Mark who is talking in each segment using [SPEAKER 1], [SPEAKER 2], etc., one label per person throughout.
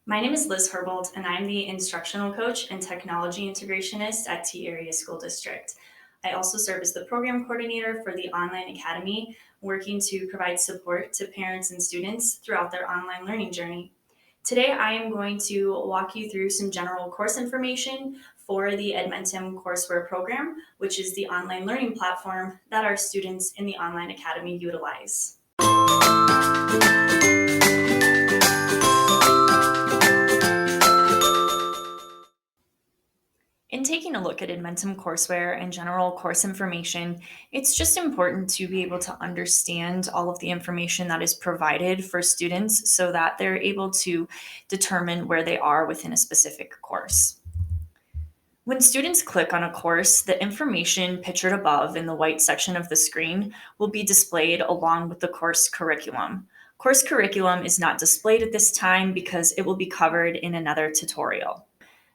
[SPEAKER 1] My name is Liz Herbold, and I'm the instructional coach and technology integrationist at T Area School District. I also serve as the program coordinator for the Online Academy, working to provide support to parents and students throughout their online learning journey. Today, I am going to walk you through some general course information for the Edmentum Courseware program, which is the online learning platform that our students in the Online Academy utilize. In taking a look at Edmentum Courseware and general course information, it's just important to be able to understand all of the information that is provided for students so that they're able to determine where they are within a specific course. When students click on a course, the information pictured above in the white section of the screen will be displayed along with the course curriculum. Course curriculum is not displayed at this time because it will be covered in another tutorial.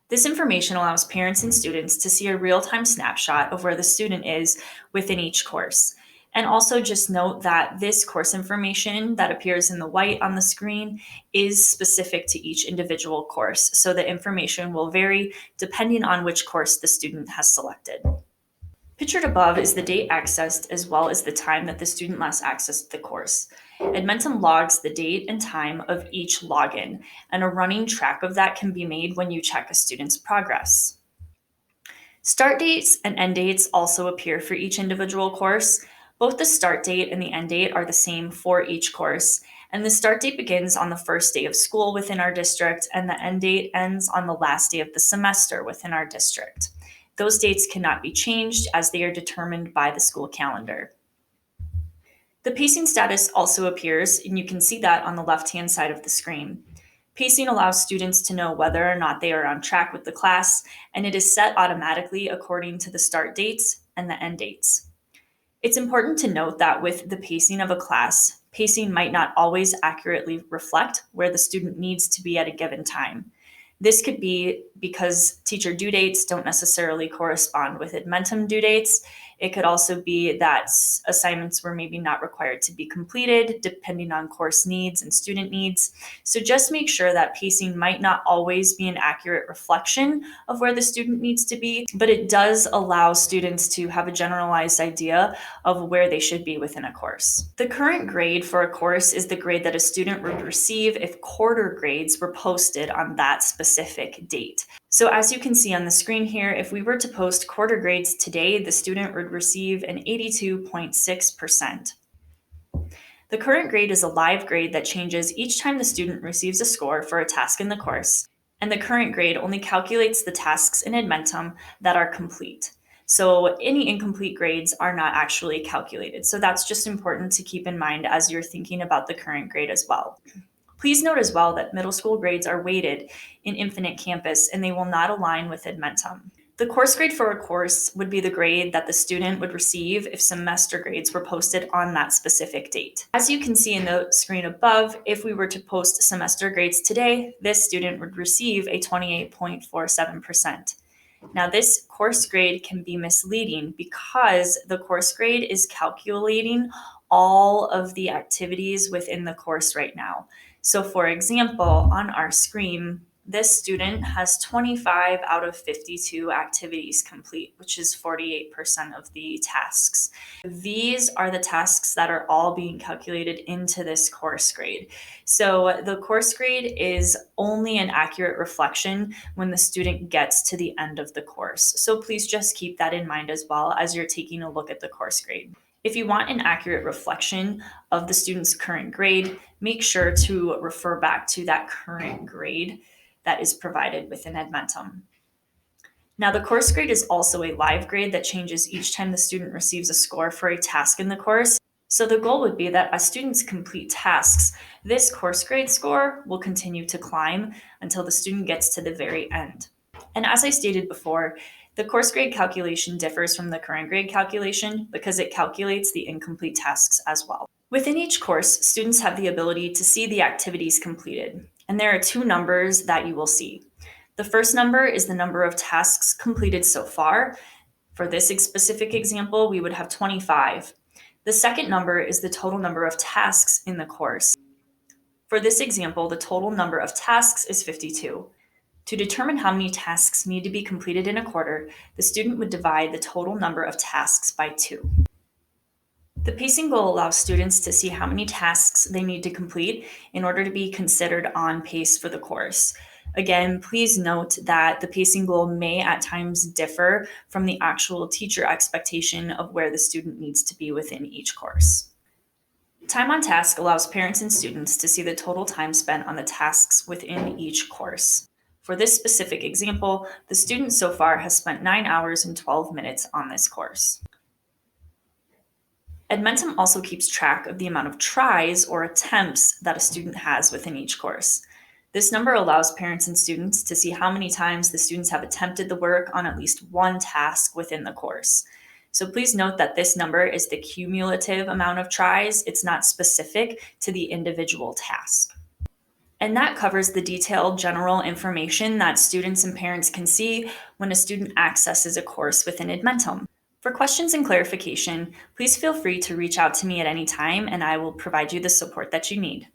[SPEAKER 1] This information allows parents and students to see a real-time snapshot of where the student is within each course. And also just note that this course information that appears in the white on the screen is specific to each individual course. So the information will vary depending on which course the student has selected. Pictured above is the date accessed as well as the time that the student last accessed the course. Edmentum logs the date and time of each login, and a running track of that can be made when you check a student's progress. Start dates and end dates also appear for each individual course. Both the start date and the end date are the same for each course, and the start date begins on the first day of school within our district, and the end date ends on the last day of the semester within our district. Those dates cannot be changed as they are determined by the school calendar. The pacing status also appears, and you can see that on the left-hand side of the screen. Pacing allows students to know whether or not they are on track with the class, and it is set automatically according to the start dates and the end dates. It's important to note that with the pacing of a class, pacing might not always accurately reflect where the student needs to be at a given time. This could be because teacher due dates don't necessarily correspond with Edmentum due dates. It could also be that assignments were maybe not required to be completed depending on course needs and student needs. So just make sure that pacing might not always be an accurate reflection of where the student needs to be, but it does allow students to have a generalized idea of where they should be within a course. The current grade for a course is the grade that a student would receive if quarter grades were posted on that specific date. So as you can see on the screen here, if we were to post quarter grades today, the student would receive an 82.6%. The current grade is a live grade that changes each time the student receives a score for a task in the course, and the current grade only calculates the tasks in Edmentum that are complete. So any incomplete grades are not actually calculated. So that's just important to keep in mind as you're thinking about the current grade as well. Please note as well that middle school grades are weighted in Infinite Campus and they will not align with Edmentum. The course grade for a course would be the grade that the student would receive if semester grades were posted on that specific date. As you can see in the screen above, if we were to post semester grades today, this student would receive a 28.47%. Now, this course grade can be misleading because the course grade is calculating all of the activities within the course right now. So for example, on our screen, this student has 25 out of 52 activities complete, which is 48% of the tasks. These are the tasks that are all being calculated into this course grade. So the course grade is only an accurate reflection when the student gets to the end of the course. So please just keep that in mind as well as you're taking a look at the course grade. If you want an accurate reflection of the student's current grade, make sure to refer back to that current grade that is provided within Edmentum. Now, the course grade is also a live grade that changes each time the student receives a score for a task in the course. So the goal would be that as students complete tasks, this course grade score will continue to climb until the student gets to the very end. And as I stated before, the course grade calculation differs from the current grade calculation because it calculates the incomplete tasks as well. Within each course, students have the ability to see the activities completed, and there are two numbers that you will see. The first number is the number of tasks completed so far. For this specific example, we would have 25. The second number is the total number of tasks in the course. For this example, the total number of tasks is 52. To determine how many tasks need to be completed in a quarter, the student would divide the total number of tasks by 2. The pacing goal allows students to see how many tasks they need to complete in order to be considered on pace for the course. Again, please note that the pacing goal may at times differ from the actual teacher expectation of where the student needs to be within each course. Time on task allows parents and students to see the total time spent on the tasks within each course. For this specific example, the student so far has spent 9 hours and 12 minutes on this course. Edmentum also keeps track of the amount of tries or attempts that a student has within each course. This number allows parents and students to see how many times the students have attempted the work on at least one task within the course. So please note that this number is the cumulative amount of tries. It's not specific to the individual task. And that covers the detailed general information that students and parents can see when a student accesses a course within Edmentum. For questions and clarification, please feel free to reach out to me at any time, and I will provide you the support that you need.